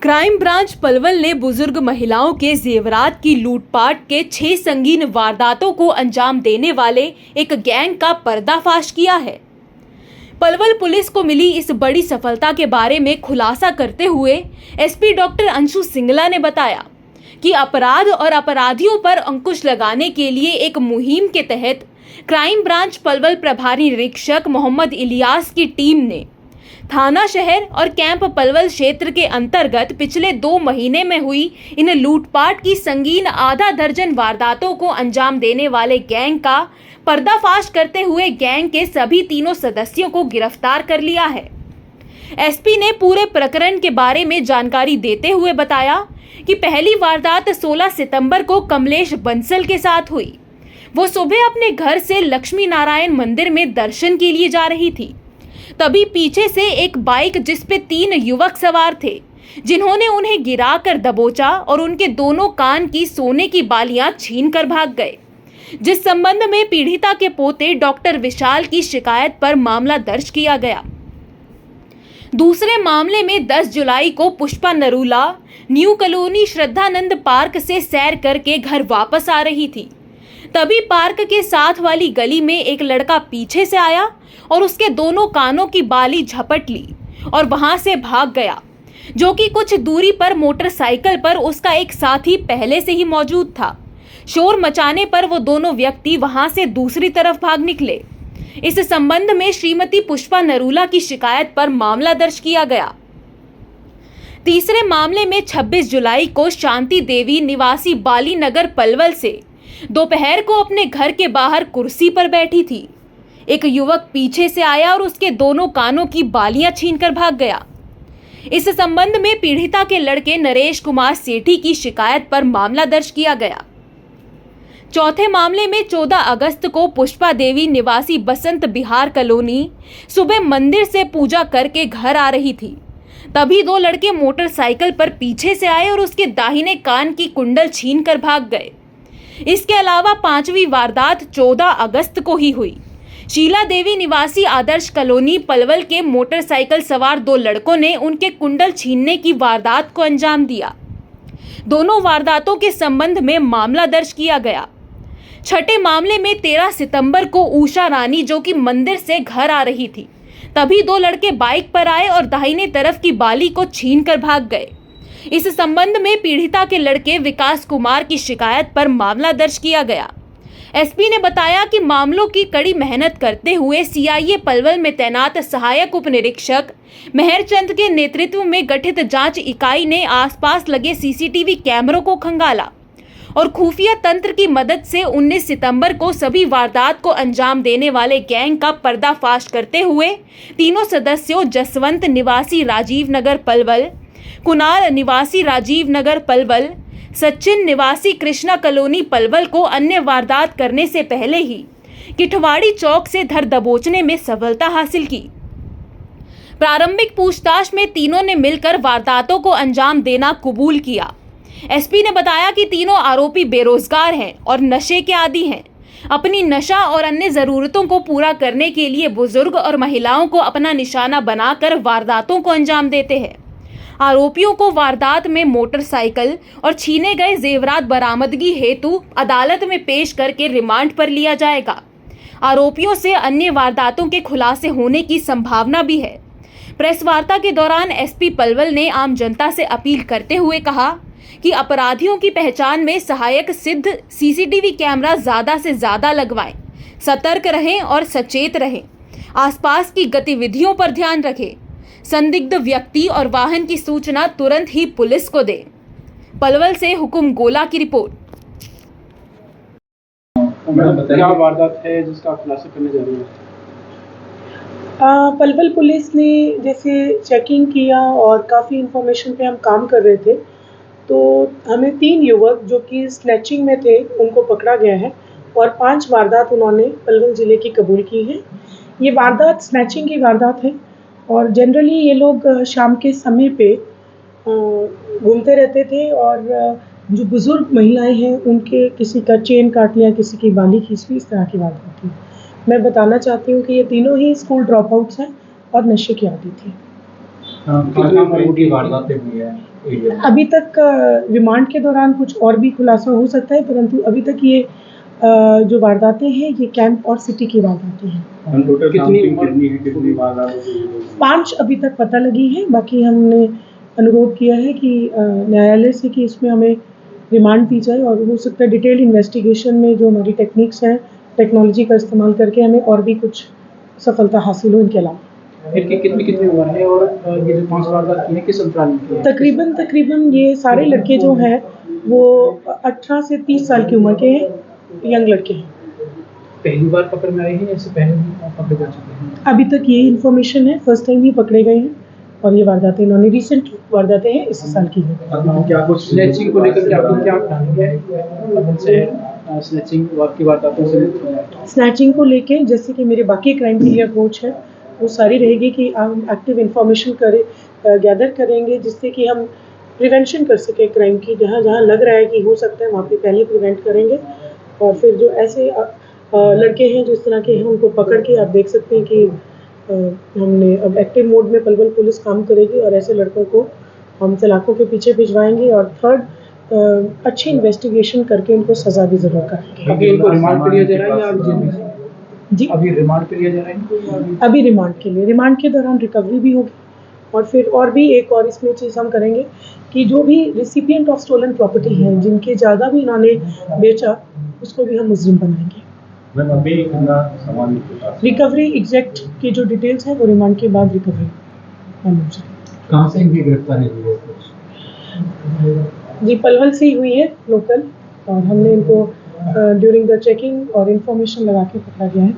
Crime branch Palwal ने बुजुर्ग महिलाओं के जेवरात की लूटपाट के 6 संगीन वारदातों को अंजाम देने वाले एक गैंग का पर्दाफाश किया है। पलवल पुलिस को मिली इस बड़ी सफलता के बारे में खुलासा करते हुए एसपी डॉक्टर अंशु सिंगला ने बताया कि अपराध और अपराधियों पर अंकुश लगाने के लिए एक मुहिम के तहत क्राइम ब्रांच पलवल प्रभारी निरीक्षक मोहम्मद इलियास की टीम ने थाना शहर और कैंप पलवल क्षेत्र के अंतर्गत पिछले 2 महीने में हुई इन लूटपाट की संगीन आधा दर्जन वारदातों को अंजाम देने वाले गैंग का पर्दाफाश करते हुए गैंग के सभी 3 सदस्यों को गिरफ्तार कर लिया है। एसपी ने पूरे प्रकरण के बारे में जानकारी देते हुए बताया कि पहली वारदात 16 सितंबर को कमलेश बंसल के साथ हुई। वो सुबह अपने घर से लक्ष्मी नारायण मंदिर में दर्शन के लिए जा रही थी। तभी पीछे से एक बाइक जिस पे 3 युवक सवार थे, जिन्होंने उन्हें गिराकर दबोचा और उनके दोनों कान की सोने की बालियां छीन कर भाग गए, जिस संबंध में पीड़िता के पोते डॉक्टर विशाल की शिकायत पर मामला दर्ज किया गया। दूसरे मामले में 10 जुलाई को Pushpa Narula new colony Shraddhanand park से सैर करके घर वापस आ रही थी। तभी पार्क के साथ वाली गली में एक लड़का पीछे से आया और उसके दोनों कानों की बाली झपट ली और वहां से भाग गया, जो कि कुछ दूरी पर मोटरसाइकिल पर उसका एक साथी पहले से ही मौजूद था। शोर मचाने पर वो दोनों व्यक्ति वहां से दूसरी तरफ भाग निकले। इस संबंध में श्रीमती पुष्पा नरूला की शिकायत पर मामला दर्ज किया गया। तीसरे मामले में 26 जुलाई को शांति देवी निवासी बाली नगर पलवल से दोपहर को अपने घर के बाहर कुर्सी पर बैठी थी। एक युवक पीछे से आया और उसके दोनों कानों की बालियां छीनकर भाग गया। इस संबंध में पीड़िता के लड़के नरेश कुमार सेठी की शिकायत पर मामला दर्ज किया गया। चौथे मामले में 14 अगस्त को पुष्पा देवी निवासी बसंत बिहार कॉलोनी सुबह मंदिर से पूजा करके घर आ रही थी। तभी 2 लड़के मोटरसाइकिल पर पीछे से आए और उसके दाहिने कान की कुंडल छीनकर भाग गए। इसके अलावा 5वीं वारदात 14 अगस्त को ही हुई। शीला देवी निवासी आदर्श कॉलोनी पलवल के मोटरसाइकिल सवार 2 लड़कों ने उनके कुंडल छीनने की वारदात को अंजाम दिया। दोनों वारदातों के संबंध में मामला दर्ज किया गया। छठे मामले में 13 सितंबर को उषा रानी, जो कि मंदिर से घर आ रही थी, तभी 2 लड़के बाइक पर आए और दाहिने तरफ की बाली को छीनकर भाग गए। इस संबंध में पीड़िता के लड़के विकास कुमार की शिकायत पर मामला दर्ज किया गया। एसपी ने बताया कि मामलों की कड़ी मेहनत करते हुए सीआईए पलवल में तैनात सहायक उप निरीक्षक मेहरचंद के नेतृत्व में गठित जांच इकाई ने आसपास लगे सीसीटीवी कैमरों को खंगाला और खुफिया तंत्र की मदद से 19 सितंबर को सभी वारदात को अंजाम देने वाले गैंग का पर्दाफाश करते हुए 3 सदस्यों जसवंत निवासी राजीव नगर पलवल, कुणाल निवासी राजीव नगर पलवल, सचिन निवासी कृष्णा कॉलोनी पलवल को अन्य वारदात करने से पहले ही किठवाड़ी चौक से धर दबोचने में सफलता हासिल की। प्रारंभिक पूछताछ में तीनों ने मिलकर वारदातों को अंजाम देना कबूल किया। एसपी ने बताया कि तीनों आरोपी बेरोजगार हैं और नशे के आदी हैं। अपनी नशा और अन्य जरूरतों को पूरा करने के लिए बुजुर्ग और महिलाओं को अपना निशाना बनाकर वारदातों को अंजाम देते हैं। आरोपियों को वारदात में मोटरसाइकिल और छीने गए जेवरात बरामदगी हेतु अदालत में पेश करके रिमांड पर लिया जाएगा। आरोपियों से अन्य वारदातों के खुलासे होने की संभावना भी है। प्रेस वार्ता के दौरान एसपी पलवल ने आम जनता से अपील करते हुए कहा कि अपराधियों की पहचान में सहायक सिद्ध सीसीटीवी कैमरा ज्यादा से ज्यादा लगवाएं, सतर्क रहें और सचेत रहें, आसपास की गतिविधियों पर ध्यान रखें, संदिग्ध व्यक्ति और वाहन की सूचना तुरंत ही पुलिस को दें। पलवल से हुकुम गोला की रिपोर्ट। क्या वारदात है जिसका खुलासा करने जा रही है? पलवल पुलिस ने जैसे चेकिंग किया और काफ़ी इन्फॉर्मेशन पे हम काम कर रहे थे, तो हमें 3 युवक जो कि स्नैचिंग में थे उनको पकड़ा गया है और 5 वारदात उन्होंने पलवल ज़िले की कबूल की है। ये वारदात स्नैचिंग की वारदात है और जनरली ये लोग शाम के समय पे घूमते रहते थे और जो बुज़ुर्ग महिलाएं हैं उनके किसी का चेन काट लिया, किसी की बाली खींच ली, इस तरह की बात होती है। मैं बताना चाहती हूँ कि ये तीनों ही स्कूल ड्रॉप आउट्स हैं और नशे की आदी थी। कितनी वारदातें हुई है? अभी तक रिमांड के दौरान कुछ और भी खुलासा हो सकता है, परंतु अभी तक ये जो वारदातें हैं ये कैंप और सिटी की वारदातें हैं। कितनी वारदात 5 अभी तक पता लगी है, बाकी हमने अनुरोध किया है कि न्यायालय से कि इसमें हमें रिमांड दी जाए और हो सकता है डिटेल्ड इन्वेस्टिगेशन में जो हमारी टेक्निक्स हैं, टेक्नोलॉजी का इस्तेमाल करके हमें और भी कुछ सफलता हासिल हो इनके अलावा। इनकी कितनी उम्र है और ये जो 5 वारदात की है किस अंतराल में की है? तकरीबन ये सारे लड़के जो हैं वो 18 से 30 साल की उम्र के हैं, यंग लड़के हैं। पहली बार पकड़ में आए हैं या इससे पहले भी पकड़े जा चुके हैं? अभी तक ये इन्फॉर्मेशन है, फर्स्ट टाइम ही पकड़े गए हैं और ये वारदातें इन्होंने रिसेंट वारदातें हैं इस साल की है। क्या कुछ स्नैचिंग को लेकर के आपको क्या प्लानिंग है? स्नैचिंग की वारदातों से स्नैचिंग को लेके जैसे कि मेरे बाकी क्राइम की अप्रोच है वो सारी रहेगी कि हम एक्टिव इन्फॉर्मेशन गैदर करेंगे जिससे कि हम प्रिवेंशन कर सकें क्राइम की। जहाँ जहाँ लग रहा है कि हो सकता है वहाँ पे पहले प्रिवेंट करेंगे और फिर जो ऐसे लड़के हैं जो इस तरह के हैं उनको पकड़ के आप देख सकते हैं कि हमने अब एक्टिव मोड में पलवल पुलिस काम करेगी और ऐसे लड़कों को हम सलाखों के पीछे भिजवाएंगे और थर्ड अच्छी इन्वेस्टिगेशन करके उनको सज़ा भी ज़रूर करेंगे। अभी इनको रिमांड पे लिया जा रहा है या जेल में? जी अभी रिमांड पे लिया जा रहा है? अभी रिमांड के लिए, रिमांड के दौरान रिकवरी भी होगी और फिर और भी एक और इसमें चीज़ हम करेंगे कि जो भी रिसिपिएंट ऑफ स्टोलन प्रॉपर्टी हैं जिनके ज़्यादा भी इन्होंने बेचा उसको भी हम मुजरिम बनाएंगे। रिकवरी एग्जैक्ट की जो डिटेल्स हैं वो रिमांड के बाद रिकवरी हम हो जाए। कहाँ से इनकी गिरफ्तारी हुई है? जी पलवल से ही हुई है लोकल और हमने इनको ड्यूरिंग द चेकिंग और इन्फॉर्मेशन लगा के पकड़ा गया है।